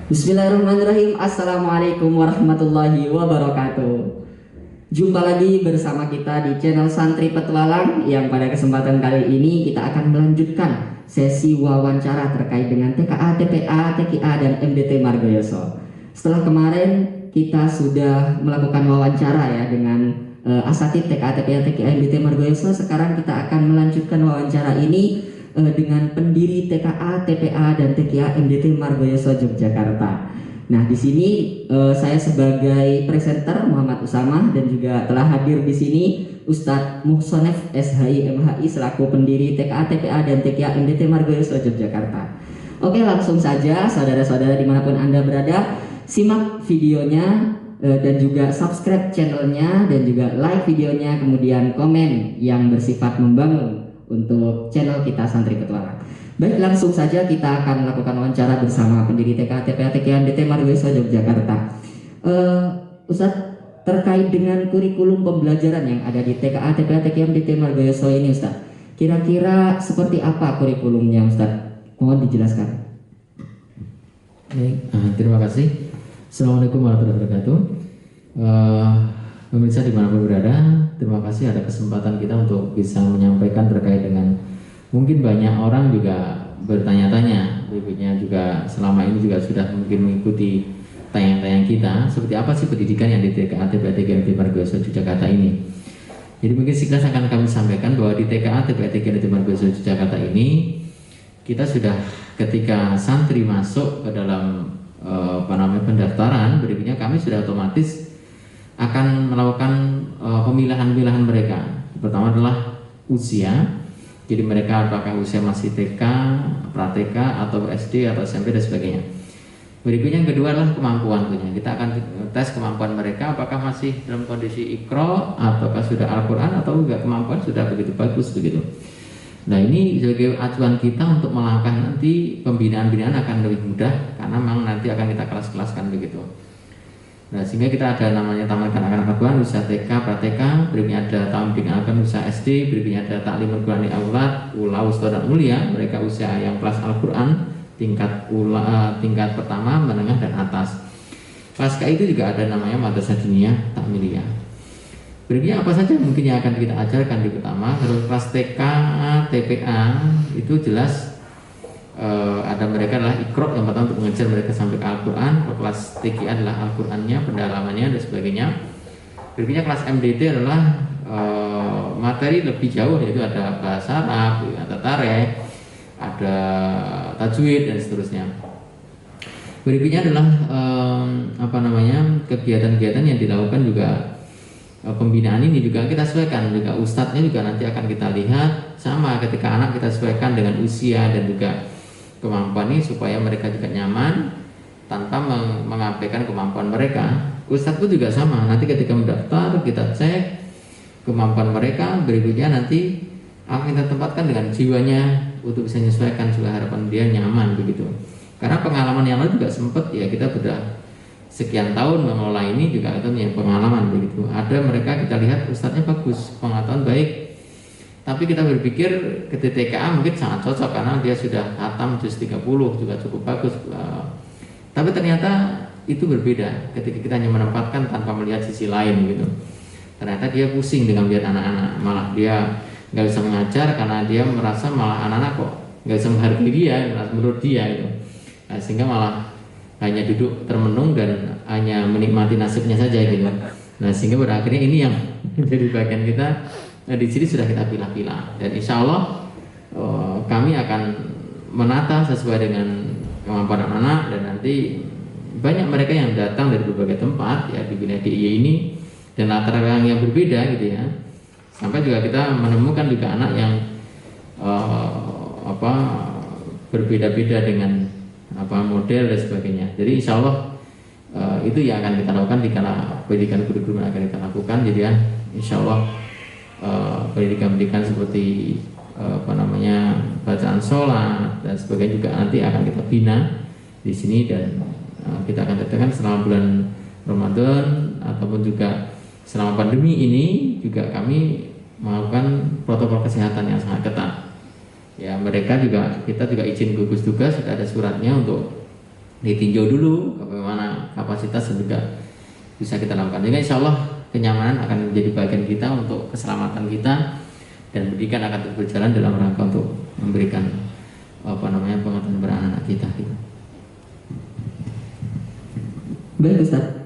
Bismillahirrahmanirrahim. Assalamualaikum warahmatullahi wabarakatuh. Jumpa lagi bersama kita di channel Santri Petualang, yang pada kesempatan kali ini kita akan melanjutkan sesi wawancara terkait dengan TKA, TPA, TKA, dan MDT Margoyoso. Setelah kemarin kita sudah melakukan wawancara ya dengan asatid TKA, TPA, TKA, MDT Margoyoso. Sekarang kita akan melanjutkan wawancara ini dengan pendiri TKA, TPA, dan TKA MDT Margoyoso Yogyakarta. Nah, di sini saya sebagai presenter Muhammad Usama, dan juga telah hadir di sini Ustadz Muhsonef SHI MHI selaku pendiri TKA, TPA, dan TKA MDT Margoyoso Yogyakarta. Oke, langsung saja saudara-saudara dimanapun Anda berada, simak videonya dan juga subscribe channelnya, dan juga like videonya, kemudian komen yang bersifat membangun untuk channel kita Santri Petualang. Baik, langsung saja kita akan melakukan wawancara bersama pendiri TKA, TPA, TKA MDT Margoyoso Yogyakarta. Ustadz, terkait dengan kurikulum pembelajaran yang ada di TKA, TPA, TKA MDT Margoyoso ini, Ustadz, kira-kira seperti apa kurikulumnya, Ustadz? Mohon dijelaskan. Baik, terima kasih. Assalamualaikum warahmatullahi wabarakatuh. Pemirsa dimanapun berada, terima kasih ada kesempatan kita untuk bisa menyampaikan terkait dengan mungkin banyak orang juga bertanya-tanya, berikutnya juga selama ini juga sudah mungkin mengikuti tayang-tayang kita, seperti apa sih pendidikan yang di TKA, TPA, TKA MDT Margoyoso Yogyakarta ini. Jadi mungkin sekilas akan kami sampaikan bahwa di TKA, TPA, TKA MDT Margoyoso Yogyakarta ini kita sudah ketika santri masuk ke dalam pendaftaran, berikutnya kami sudah otomatis akan melakukan pemilihan-pemilihan mereka. Pertama adalah usia, jadi mereka apakah usia masih TK, pra-TK, atau SD, atau SMP, dan sebagainya. Berikutnya yang kedua adalah kemampuan tentunya. Kita akan tes kemampuan mereka, apakah masih dalam kondisi Iqra, ataukah sudah Al-Quran, atau juga kemampuan sudah begitu bagus begitu. Nah, ini sebagai acuan kita untuk melakukan nanti pembinaan-pembinaan akan lebih mudah, karena memang nanti akan kita kelas-kelaskan begitu. Nah, sehingga kita ada namanya Taman Kanak-kanak Al-Quran usia TK, pra-TK, berikutnya ada Taman Bimbingan Al-Quran usia SD, berikutnya ada Taklimul Qur'ani Aulad, Ula, Wusta, dan Mulia, mereka usia yang kelas Al-Quran tingkat pertama, menengah, dan atas. Pasca itu juga ada namanya Madrasah Diniyah Takmiliyah. Berikutnya apa saja mungkin yang akan kita ajarkan di pertama. Terus kelas TK, TPA itu jelas ada mereka adalah Iqra yang pertama untuk mengajar mereka sampai ke Al-Quran. Kelas TK adalah Al-Qurannya, pendalamannya, dan sebagainya. Berikutnya kelas MDT adalah materi lebih jauh, yaitu ada bahasa Arab, ada tarikh, ada tajwid, dan seterusnya. Berikutnya adalah kegiatan-kegiatan yang dilakukan juga. Pembinaan ini juga kita sesuaikan, juga ustadznya juga nanti akan kita lihat sama ketika anak kita sesuaikan dengan usia dan juga kemampuan ini, supaya mereka juga nyaman tanpa mengabaikan kemampuan mereka. Ustadz pun juga sama, nanti ketika mendaftar kita cek kemampuan mereka, berikutnya nanti akan kita tempatkan dengan jiwanya untuk bisa menyesuaikan juga harapan dia nyaman begitu. Karena pengalaman yang lalu juga sempat ya, kita sudah sekian tahun mengelola ini juga itu punya pengalaman begitu. Ada mereka kita lihat ustadznya bagus, pengetahuan baik, tapi kita berpikir ke TKA mungkin sangat cocok karena dia sudah hatam juz 30 juga cukup bagus. Tapi ternyata itu berbeda ketika kita hanya menempatkan tanpa melihat sisi lain gitu. Ternyata dia pusing dengan melihat anak-anak, malah dia nggak bisa mengajar karena dia merasa malah anak-anak kok nggak bisa menghargai dia menurut dia gitu. Nah, sehingga malah hanya duduk termenung dan hanya menikmati nasibnya saja gitu. Nah, sehingga pada akhirnya ini yang menjadi bagian kita. Nah, di sini sudah kita pilah-pilah, dan insya Allah kami akan menata sesuai dengan kemampuan anak-anak, dan nanti banyak mereka yang datang dari berbagai tempat ya di wilayah DIY ini, dan latar belakang yang berbeda gitu ya. Sampai juga kita menemukan juga anak yang berbeda-beda dengan model dan sebagainya. Jadi insya Allah itu yang akan kita lakukan di kala pendidikan kurikulum yang akan kita lakukan. Jadi ya insya Allah pendidikan-pendidikan seperti bacaan sholat dan sebagainya juga nanti akan kita bina di sini, dan kita akan tetapkan selama bulan Ramadan ataupun juga selama pandemi ini juga kami melakukan protokol kesehatan yang sangat ketat. Ya, mereka juga, kita juga izin gugus tugas, sudah ada suratnya untuk ditinjau dulu bagaimana kapasitas dan juga bisa kita lakukan. Jadi insya Allah kenyamanan akan menjadi bagian kita untuk keselamatan kita, dan pendidikan akan terus berjalan dalam rangka untuk memberikan pengetahuan beranak-anak kita gitu. Baik Ustaz.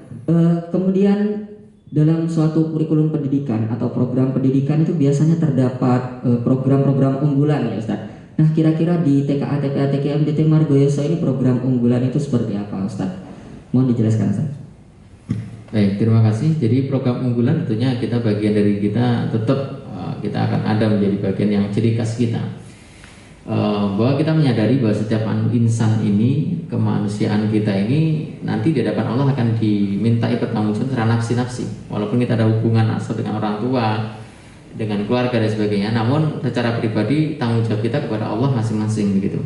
Kemudian dalam suatu kurikulum pendidikan atau program pendidikan itu biasanya terdapat program-program unggulan ya Ustaz. Nah, kira-kira di TKA TKA MDT Margoyoso ini program unggulan itu seperti apa Ustaz? Mohon dijelaskan Ustaz. Baik, terima kasih. Jadi program unggulan tentunya kita bagian dari kita tetap kita akan ada menjadi bagian yang ciri khas kita. Bahwa kita menyadari bahwa setiap insan ini, kemanusiaan kita ini nanti di hadapan Allah akan dimintai pertanggungjawaban secara nafsi-nafsi. Walaupun kita ada hubungan asal dengan orang tua, dengan keluarga dan sebagainya, namun secara pribadi tanggung jawab kita kepada Allah masing-masing begitu.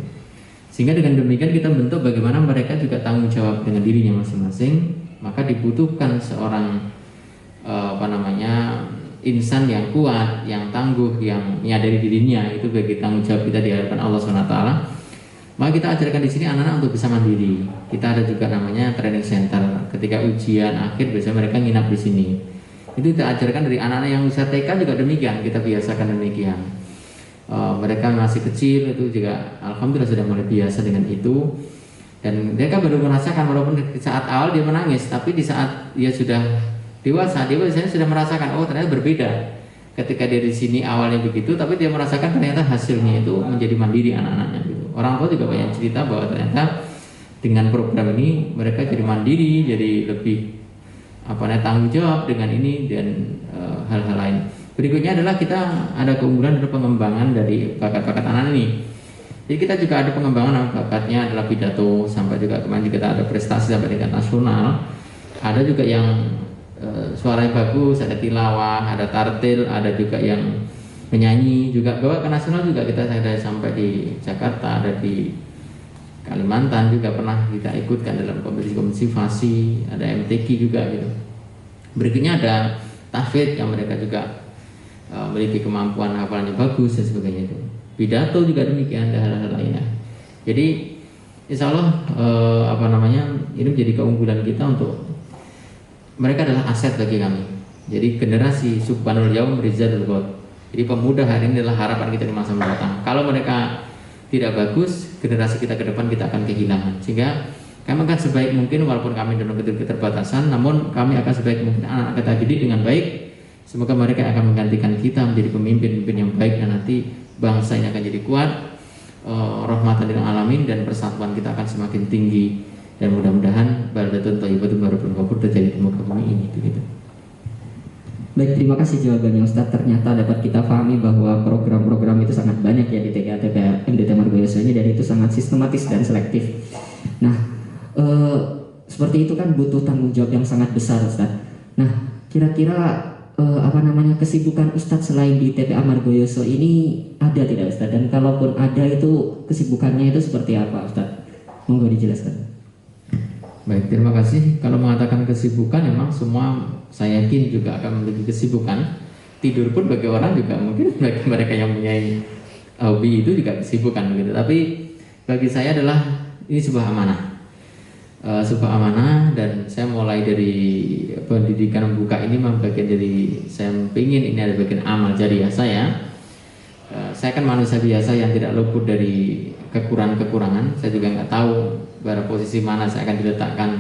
Sehingga dengan demikian kita bentuk bagaimana mereka juga tanggung jawab dengan dirinya masing-masing. Maka dibutuhkan seorang insan yang kuat, yang tangguh, yang menyadari dirinya itu bagi tanggung jawab kita di hadapan Allah SWT. Maka kita ajarkan di sini anak-anak untuk bisa mandiri. Kita ada juga namanya training center. Ketika ujian akhir biasanya mereka nginap di sini. Itu kita ajarkan dari anak-anak yang usia TK juga demikian, kita biasakan demikian. Mereka masih kecil itu juga alhamdulillah sudah mulai biasa dengan itu, dan mereka baru merasakan walaupun di saat awal dia menangis, tapi di saat dia sudah dewasa dia biasanya sudah merasakan oh ternyata berbeda. Ketika dia di sini awalnya begitu, tapi dia merasakan ternyata hasilnya itu menjadi mandiri anak-anaknya gitu. Orang tua juga banyak cerita bahwa ternyata dengan program ini mereka jadi mandiri, jadi lebih tanggung jawab dengan ini dan hal-hal lain. Berikutnya adalah kita ada keunggulan dari pengembangan dari bakat-bakat anak ini. Jadi kita juga ada pengembangan bakatnya adalah pidato, sampai juga kemarin kita ada prestasi sampai tingkat nasional. Ada juga yang suaranya bagus, ada tilawah, ada tartil, ada juga yang menyanyi, juga bawa ke nasional juga kita ada sampai di Jakarta, ada di Kalimantan juga pernah kita ikutkan dalam kompetisi fasi, ada MTQ juga gitu. Berikutnya ada tahfidz yang mereka juga memiliki kemampuan hafalannya bagus dan sebagainya itu. Pidato juga demikian, ada hal-hal lainnya. Jadi insya Allah ini menjadi keunggulan kita untuk mereka adalah aset bagi kami. Jadi generasi subhanul yaum rizadul ghad. Jadi pemuda hari ini adalah harapan kita di masa mendatang. Kalau mereka tidak bagus, generasi kita ke depan kita akan kehilangan. Sehingga kami akan sebaik mungkin, walaupun kami dalam keterbatasan, namun kami akan sebaik mungkin anak-anak kita didik dengan baik. Semoga mereka akan menggantikan kita menjadi pemimpin-pemimpin yang baik, dan nanti bangsa ini akan jadi kuat, rahmatan lil alamin, dan persatuan kita akan semakin tinggi, dan mudah-mudahan baldatun thayyibatun warabun ghafur terjadi di muka bumi ini begitu. Baik, terima kasih jawabannya Ustadz. Ternyata dapat kita pahami bahwa program-program itu sangat banyak ya di TKA MDT Margoyoso ini, dan itu sangat sistematis dan selektif. Nah, seperti itu kan butuh tanggung jawab yang sangat besar Ustadz. Nah, kira-kira kesibukan Ustadz selain di TPA Margoyoso ini ada tidak Ustadz? Dan kalaupun ada, itu kesibukannya itu seperti apa Ustadz? Monggo dijelaskan. Baik, terima kasih. Kalau mengatakan kesibukan, memang semua saya yakin juga akan memiliki kesibukan. Tidur pun bagi orang juga mungkin bagi mereka yang punya hobi itu juga kesibukan begitu. Tapi bagi saya adalah ini sebuah amanah, dan saya mulai dari pendidikan membuka ini memang bagian dari saya ingin ini ada bagian amal jariah saya. Saya kan manusia biasa yang tidak luput dari kekurangan-kekurangan. Saya juga nggak tahu pada posisi mana saya akan diletakkan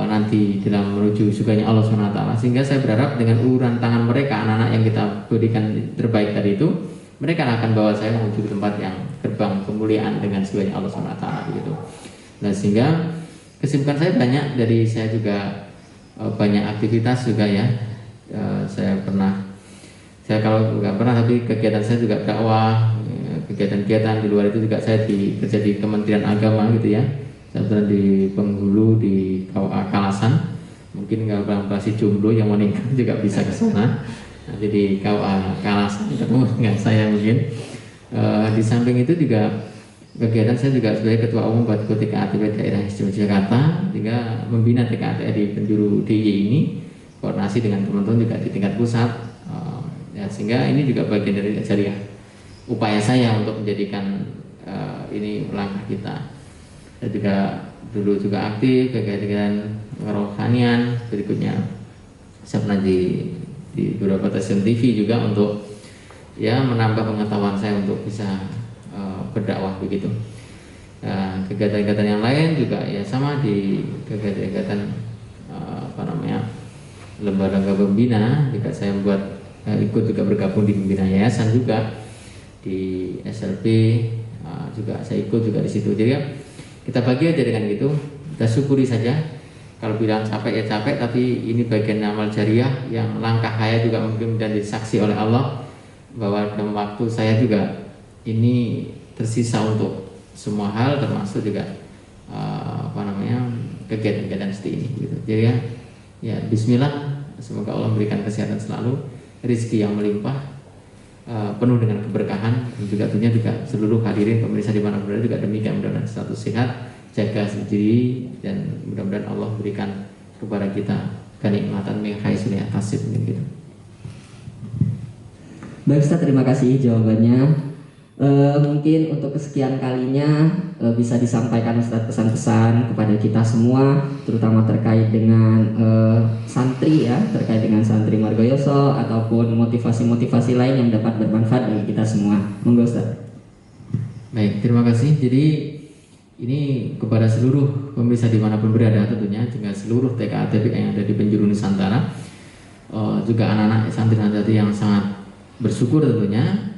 nanti dalam menuju surganya Allah SWT. Sehingga saya berharap dengan uluran tangan mereka, anak-anak yang kita berikan terbaik tadi itu, mereka akan bawa saya menuju ke tempat yang gerbang kemuliaan dengan surganya Allah SWT gitu. Nah, sehingga kesibukan saya banyak. Dari saya juga banyak aktivitas juga ya. Saya kalau nggak pernah, tapi kegiatan saya juga dakwah, kegiatan-kegiatan di luar itu juga saya kerja di Kementerian Agama gitu ya. Saya berada di Penghulu di KUA Kalasan. Mungkin kalau masih jomblo yang mau nikah juga bisa ke sana. Nanti di KUA Kalasan ketemu dengan saya mungkin. Di samping itu juga kegiatan saya juga sebagai Ketua Umum buat TKA Daerah Istimewa Jakarta, juga membina TKA di penjuru DIY ini, koordinasi dengan teman-teman juga di tingkat pusat. Sehingga ini juga bagian dari jariah upaya saya untuk menjadikan ini langkah kita. Saya juga dulu juga aktif terkait dengan kerohanian. Berikutnya saya pernah di beberapa stasiun TV juga untuk ya menambah pengetahuan saya untuk bisa berdakwah begitu. Kegiatan-kegiatan yang lain juga ya sama di kegiatan-kegiatan lembaga pembina juga saya ikut juga bergabung di pembina yayasan juga di SLP juga saya ikut juga di situ. Jadi ya kita bagi aja dengan gitu, kita syukuri saja. Kalau bilang capek ya capek, tapi ini bagian amal jariah yang langkah saya juga mungkin dan disaksi oleh Allah bahwa dalam waktu saya juga ini tersisa untuk semua hal termasuk juga kegiatan-kegiatan seperti ini gitu. Jadi ya bismillah, semoga Allah memberikan kesehatan selalu, rezeki yang melimpah, penuh dengan keberkahan, dan juga tentunya juga seluruh hadirin pemirsa di mana berada juga demikian, mudah-mudahan selalu sehat, jaga diri, dan mudah-mudahan Allah berikan kepada kita kenikmatan min haitsu la yahtasib gitu. Baik Ustaz, terima kasih jawabannya. Mungkin untuk kesekian kalinya bisa disampaikan Ustaz pesan-pesan kepada kita semua, terutama terkait dengan santri ya, terkait dengan santri Margoyoso ataupun motivasi-motivasi lain yang dapat bermanfaat bagi kita semua. Monggo Ustaz. Baik, terima kasih. Jadi ini kepada seluruh pemirsa dimanapun berada tentunya, juga seluruh TKA TPA yang ada di penjuru Nusantara, juga anak-anak santri-santri yang sangat bersyukur tentunya,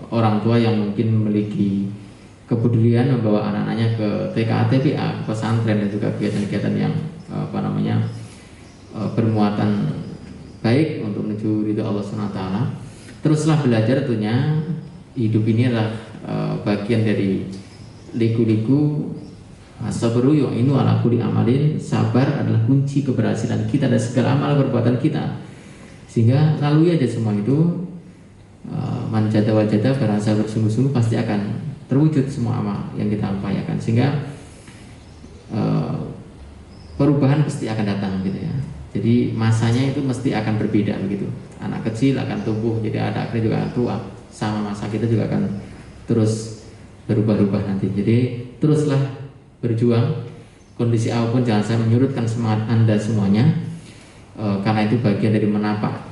orang tua yang mungkin memiliki kepedulian membawa anak-anaknya ke TKA TPA, pesantren, dan juga kegiatan-kegiatan yang bermuatan baik untuk menuju ridho Allah SWT. Teruslah belajar tentunya, hidup ini adalah bagian dari liku-liku sabru yu'inu ala kulli amalin. Sabar adalah kunci keberhasilan kita dan segala amal perbuatan kita, sehingga lalui aja semua itu. Manjada wajada, berasa bersungguh-sungguh pasti akan terwujud semua amal yang kita upayakan, sehingga perubahan pasti akan datang gitu ya. Jadi masanya itu mesti akan berbeda begitu. Anak kecil akan tumbuh jadi anak juga akan tua, sama masa kita juga akan terus berubah-ubah nanti. Jadi teruslah berjuang, kondisi apapun jangan sampai menyurutkan semangat Anda semuanya, karena itu bagian dari menapak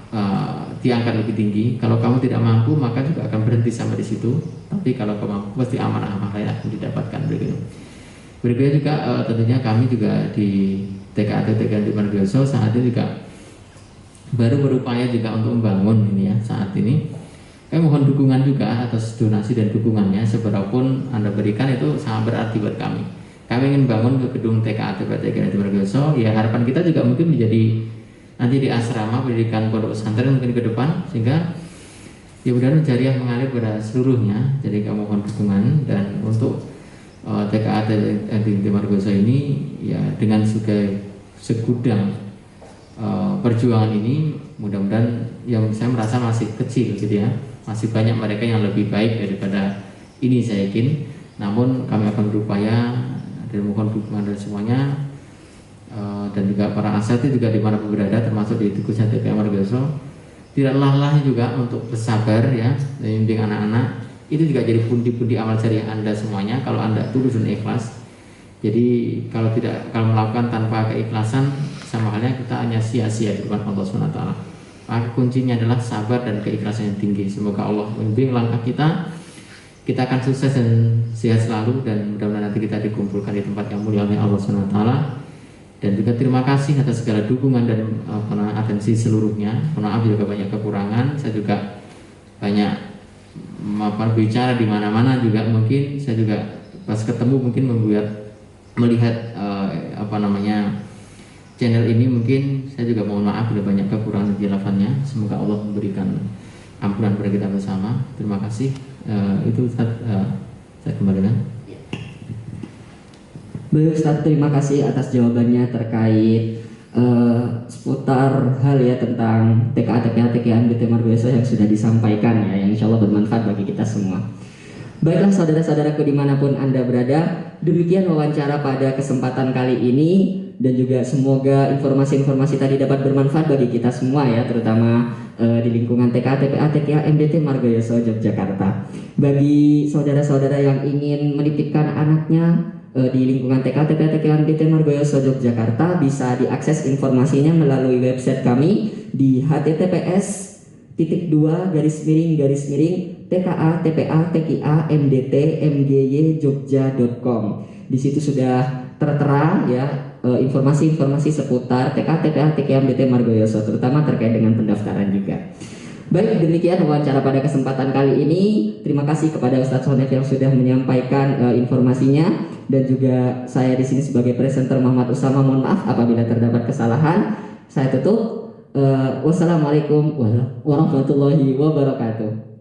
diangkat lebih tinggi. Kalau kamu tidak mampu maka juga akan berhenti sampai di situ. Tapi kalau kamu mampu pasti amanah-amanah lain akan didapatkan begitu. Berikutnya juga tentunya kami juga di TKA di Margoyoso saat ini juga baru berupaya juga untuk membangun ini ya saat ini. Kami mohon dukungan juga atas donasi dan dukungannya, seberapapun Anda berikan itu sangat berarti buat kami. Kami ingin bangun ke gedung TKA di Margoyoso. Ya harapan kita juga mungkin menjadi nanti di asrama pendidikan pondok pesantren mungkin ke depan, sehingga ya mudah-mudahan jariah mengalir pada seluruhnya. Jadi kami mohon dukungan, dan untuk TKA di Margoyoso ini ya dengan segudang perjuangan ini, mudah-mudahan yang saya merasa masih kecil gitu ya, masih banyak mereka yang lebih baik daripada ini saya yakin. Namun kami akan berupaya dan mohon dukungan dari semuanya. Dan juga para asatidz juga dimanapun berada, termasuk di Tukusnya TPA Margoyoso, tidak lelah juga untuk bersabar ya, membimbing anak-anak. Itu juga jadi pundi-pundi amal jariah Anda semuanya kalau Anda tulus dan ikhlas. Jadi kalau melakukan tanpa keikhlasan, sama halnya kita hanya sia-sia di depan Allah SWT. Maka kuncinya adalah sabar dan keikhlasan yang tinggi. Semoga Allah membimbing langkah kita akan sukses dan sehat selalu, dan mudah-mudahan nanti kita dikumpulkan di tempat yang mulia oleh Allah SWT. Dan juga terima kasih atas segala dukungan dan atensi seluruhnya. Maaf juga banyak kekurangan. Saya juga banyak bicara di mana-mana juga, mungkin saya juga pas ketemu mungkin melihat channel ini, mungkin saya juga mohon maaf bila banyak kekurangan di jelafannya. Semoga Allah memberikan ampunan kepada kita bersama. Terima kasih. Itu saya kembalikan. Baik Ustaz, terima kasih atas jawabannya terkait seputar hal ya tentang TKA MDT Margoyoso yang sudah disampaikan ya, yang insya Allah bermanfaat bagi kita semua. Baiklah saudara-saudaraku dimanapun Anda berada, demikian wawancara pada kesempatan kali ini, dan juga semoga informasi-informasi tadi dapat bermanfaat bagi kita semua ya, terutama di lingkungan TKA MDT Margoyoso Yogyakarta. Bagi saudara-saudara yang ingin menitipkan anaknya di lingkungan TK TPA TKM DT Margoyoso Yogyakarta bisa diakses informasinya melalui website kami di https://TKA TPA TKA MDT MGY Jogja.com. Di situ sudah tertera ya informasi-informasi seputar TK TPA TKM DT Margoyoso, terutama terkait dengan pendaftaran juga. Baik, demikian wawancara pada kesempatan kali ini. Terima kasih kepada Ustadz Sonef yang sudah menyampaikan informasinya, dan juga saya di sini sebagai presenter Muhammad Usama. Mohon maaf apabila terdapat kesalahan. Saya tutup. Wassalamualaikum warahmatullahi wabarakatuh.